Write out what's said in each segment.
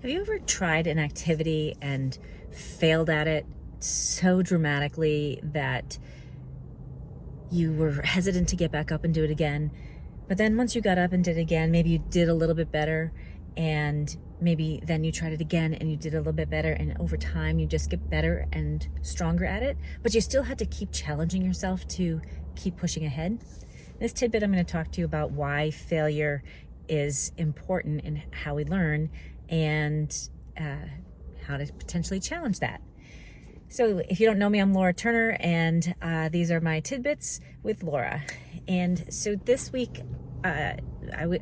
Have you ever tried an activity and failed at it so dramatically that you were hesitant to get back up and do it again? But then once you got up and did it again, maybe you did a little bit better, and maybe then you tried it again and you did a little bit better, and over time you just get better and stronger at it, but you still had to keep challenging yourself to keep pushing ahead. This tidbit, I'm going to talk to you about why failure is important in how we learn and how to potentially challenge that. So if you don't know me, I'm Laura Turner, and these are my tidbits with Laura. And so this week, I was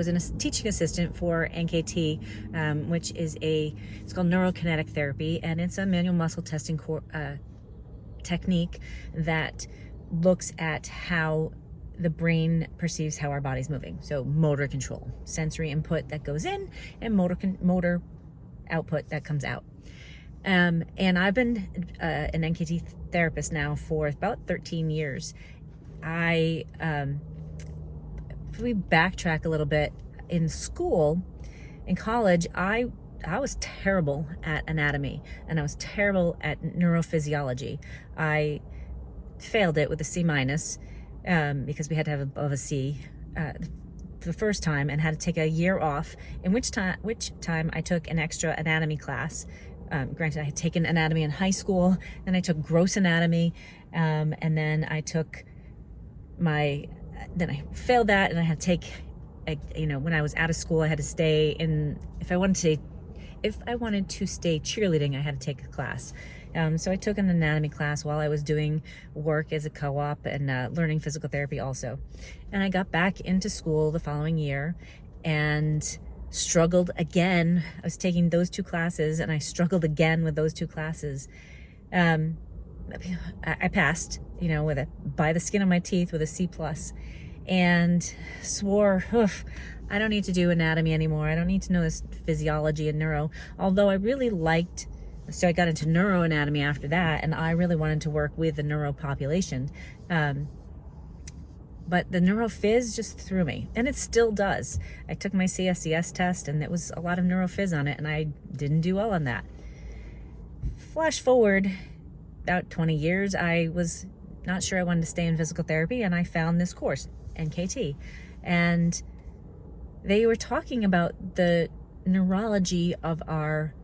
a teaching assistant for NKT, which is it's called neurokinetic therapy, and it's a manual muscle testing technique that looks at how the brain perceives how our body's moving. So motor control, sensory input that goes in, and motor output that comes out. And I've been an NKT therapist now for about 13 years. If we backtrack a little bit, in school, in college, I was terrible at anatomy, and I was terrible at neurophysiology. I failed it with a C minus because we had to have above a C the first time, and had to take a year off, in which time I took an extra anatomy class. Granted, I had taken anatomy in high school, then I took gross anatomy, and then I failed that, and I had to take, when I was out of school, I had to stay in, if I wanted to stay cheerleading, I had to take a class. So I took an anatomy class while I was doing work as a co-op and learning physical therapy also. And I got back into school the following year and struggled again. I was taking those two classes, and I struggled again with those two classes. I passed, by the skin of my teeth with a C+, and swore, I don't need to do anatomy anymore. I don't need to know this physiology and neuro. Although I really so I got into neuroanatomy after that, and I really wanted to work with the neuro population. But the neurophys just threw me, and it still does. I took my CSCS test, and there was a lot of neurophys on it, and I didn't do well on that. Flash forward about 20 years, I was not sure I wanted to stay in physical therapy, and I found this course, NKT. And they were talking about the neurology of our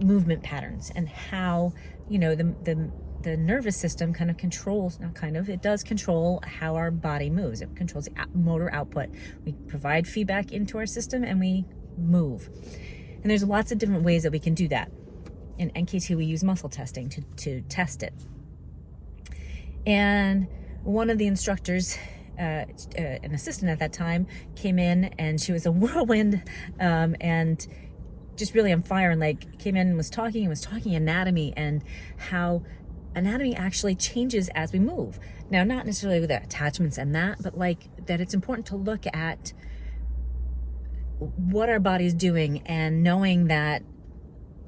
movement patterns, and how, the nervous system kind of controls, it does control how our body moves. It controls the motor output. We provide feedback into our system, and we move. And there's lots of different ways that we can do that. In NKT, we use muscle testing to test it. And one of the instructors, an assistant at that time, came in, and she was a whirlwind, and just really on fire, and came in and was talking anatomy, and how anatomy actually changes as we move. Now, not necessarily with the attachments and that, but that it's important to look at what our body's doing, and knowing that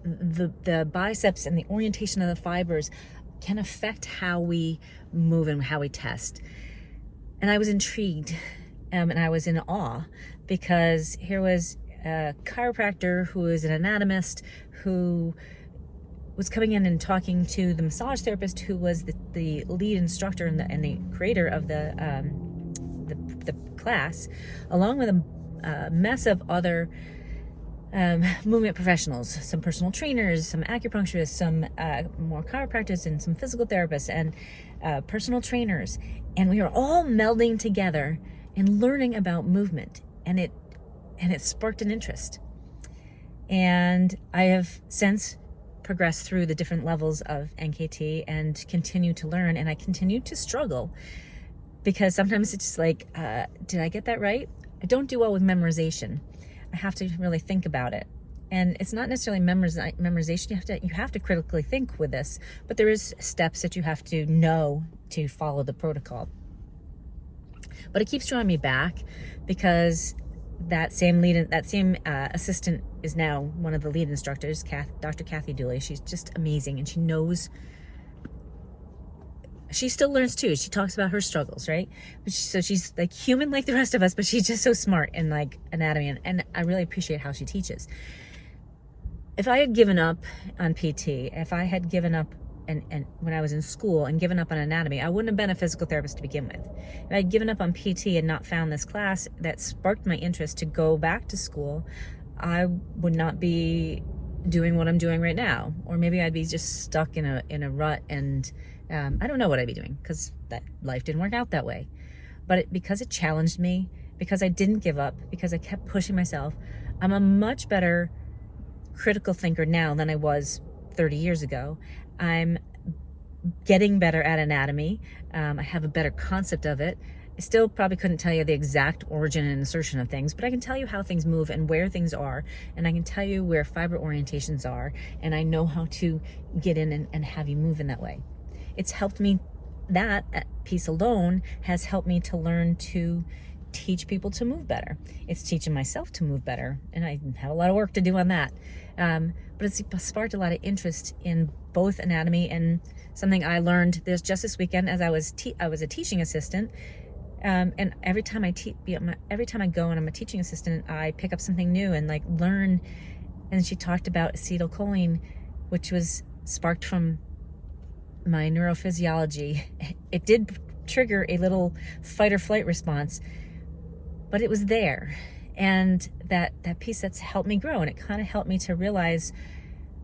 the biceps and the orientation of the fibers can affect how we move and how we test. And I was intrigued, and I was in awe, because here was a chiropractor who is an anatomist, who was coming in and talking to the massage therapist, who was the lead instructor and the creator of the class, along with a mess of other movement professionals, some personal trainers, some acupuncturists, some more chiropractors, and some physical therapists, and personal trainers. And we were all melding together and learning about movement, and it sparked an interest. And I have since progressed through the different levels of NKT and continue to learn, and I continue to struggle, because sometimes it's just did I get that right? I don't do well with memorization. I have to really think about it. And it's not necessarily memorization. You have to critically think with this, but there is steps that you have to know to follow the protocol. But it keeps drawing me back, because that same assistant is now one of the lead instructors, Dr. Kathy Dooley. She's just amazing, and she knows she still learns too. She talks about her struggles, right? So she's like human like the rest of us, but she's just so smart in like anatomy, and I really appreciate how she teaches. If I had given up on PT, if I had given up and when I was in school and given up on anatomy, I wouldn't have been a physical therapist to begin with. If I had given up on PT and not found this class that sparked my interest to go back to school, I would not be doing what I'm doing right now. Or maybe I'd be just stuck in a rut, and I don't know what I'd be doing, because that life didn't work out that way. But because it challenged me, because I didn't give up, because I kept pushing myself, I'm a much better critical thinker now than I was 30 years ago. I'm getting better at anatomy. I have a better concept of it. I still probably couldn't tell you the exact origin and insertion of things, but I can tell you how things move and where things are, and I can tell you where fiber orientations are, and I know how to get in and have you move in that way. It's helped me, that piece alone has helped me to learn to teach people to move better. It's teaching myself to move better, and I have a lot of work to do on that. But it's sparked a lot of interest in both anatomy and something I learned just this weekend as I was a teaching assistant. And every time I go and I'm a teaching assistant, I pick up something new and like learn. And she talked about acetylcholine, which was sparked from my neurophysiology. It did trigger a little fight or flight response, but it was there. And that piece that's helped me grow, and it kind of helped me to realize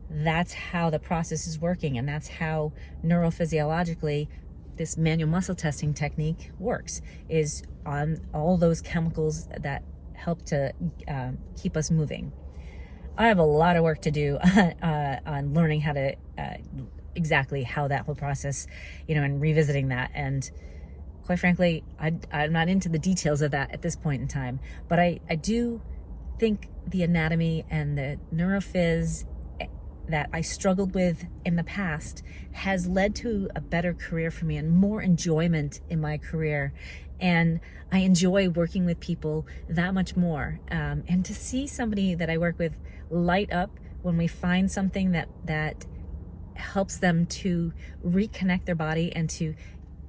that's how the process is working, and that's how neurophysiologically this manual muscle testing technique works, is on all those chemicals that help to keep us moving. I have a lot of work to do on learning how to exactly how that whole process, and revisiting that. And quite frankly, I'm not into the details of that at this point in time, but I do think the anatomy and the neurophys that I struggled with in the past has led to a better career for me and more enjoyment in my career. And I enjoy working with people that much more. And to see somebody that I work with light up when we find something that helps them to reconnect their body and to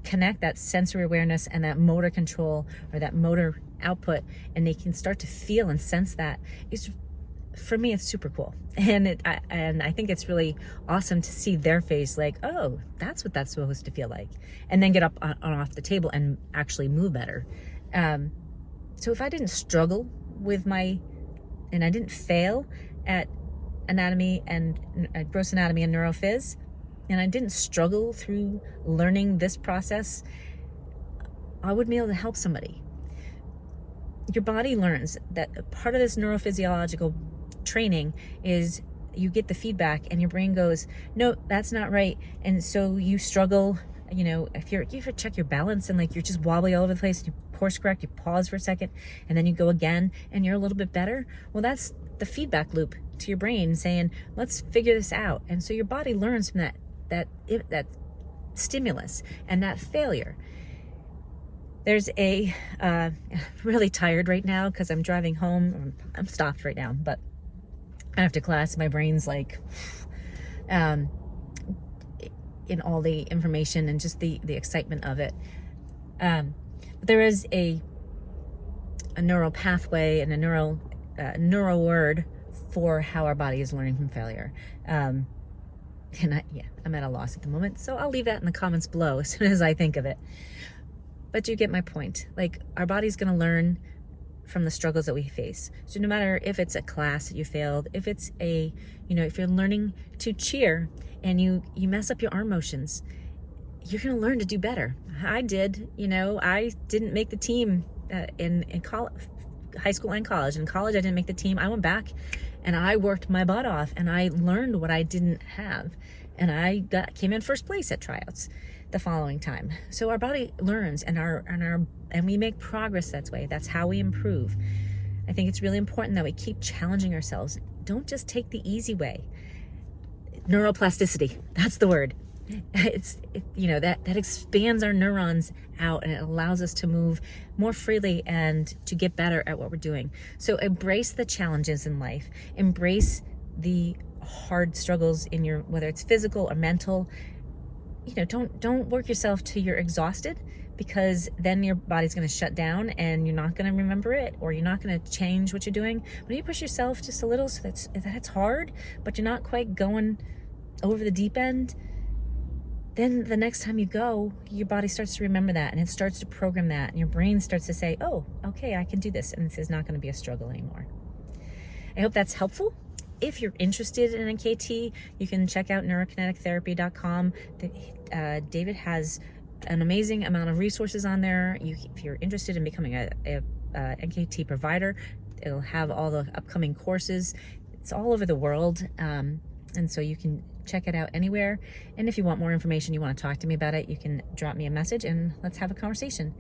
connect that sensory awareness and that motor control or that motor output, and they can start to feel and sense that, is, for me, it's super cool. And I think it's really awesome to see their face like, oh, that's what that's supposed to feel like, and then get up on off the table and actually move better. So if I didn't struggle with and I didn't fail at anatomy and gross anatomy and neurophys, and I didn't struggle through learning this process, I would be able to help somebody. Your body learns that part of this neurophysiological training is you get the feedback and your brain goes, no, that's not right. And so you struggle, if you ever check your balance and like you're just wobbly all over the place, you course correct, you pause for a second, and then you go again and you're a little bit better. Well, that's the feedback loop to your brain saying, let's figure this out. And so your body learns from that stimulus and that failure. There's really tired right now because I'm driving home. I'm stopped right now, but after class, my brain's like in all the information and just the excitement of it. There is a neural pathway and a neural word for how our body is learning from failure. And I'm at a loss at the moment, so I'll leave that in the comments below as soon as I think of it. But you get my point. Like, our body's going to learn from the struggles that we face. So no matter if it's a class that you failed, if it's if you're learning to cheer and you mess up your arm motions, you're going to learn to do better. I did. I didn't make the team in high school and college. In college, I didn't make the team. I went back and I worked my butt off and I learned what I didn't have. And I came in first place at tryouts the following time. So our body learns and we make progress that way. That's how we improve. I think it's really important that we keep challenging ourselves. Don't just take the easy way. Neuroplasticity, that's the word. That expands our neurons out and it allows us to move more freely and to get better at what we're doing. So embrace the challenges in life. Embrace the hard struggles in whether it's physical or mental. don't work yourself till you're exhausted, because then your body's going to shut down and you're not going to remember it, or you're not going to change what you're doing. When you push yourself just a little, so that's hard, but you're not quite going over the deep end, then the next time you go, your body starts to remember that, and it starts to program that, and your brain starts to say, oh, okay, I can do this, and this is not going to be a struggle anymore. I hope that's helpful. If you're interested in a KT, you can check out neurokinetictherapy.com. David has an amazing amount of resources on there. If you're interested in becoming a NKT provider, it'll have all the upcoming courses. It's all over the world, and so you can check it out anywhere. And if you want more information, you want to talk to me about it, you can drop me a message and let's have a conversation.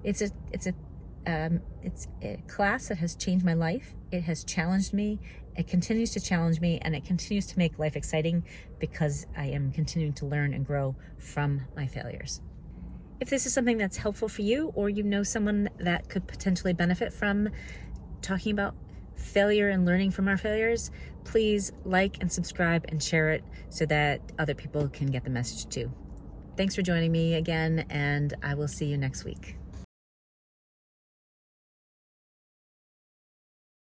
It's a class that has changed my life. It has challenged me. It continues to challenge me, and it continues to make life exciting because I am continuing to learn and grow from my failures. If this is something that's helpful for you, or you know someone that could potentially benefit from talking about failure and learning from our failures, please like and subscribe and share it so that other people can get the message too. Thanks for joining me again, and I will see you next week.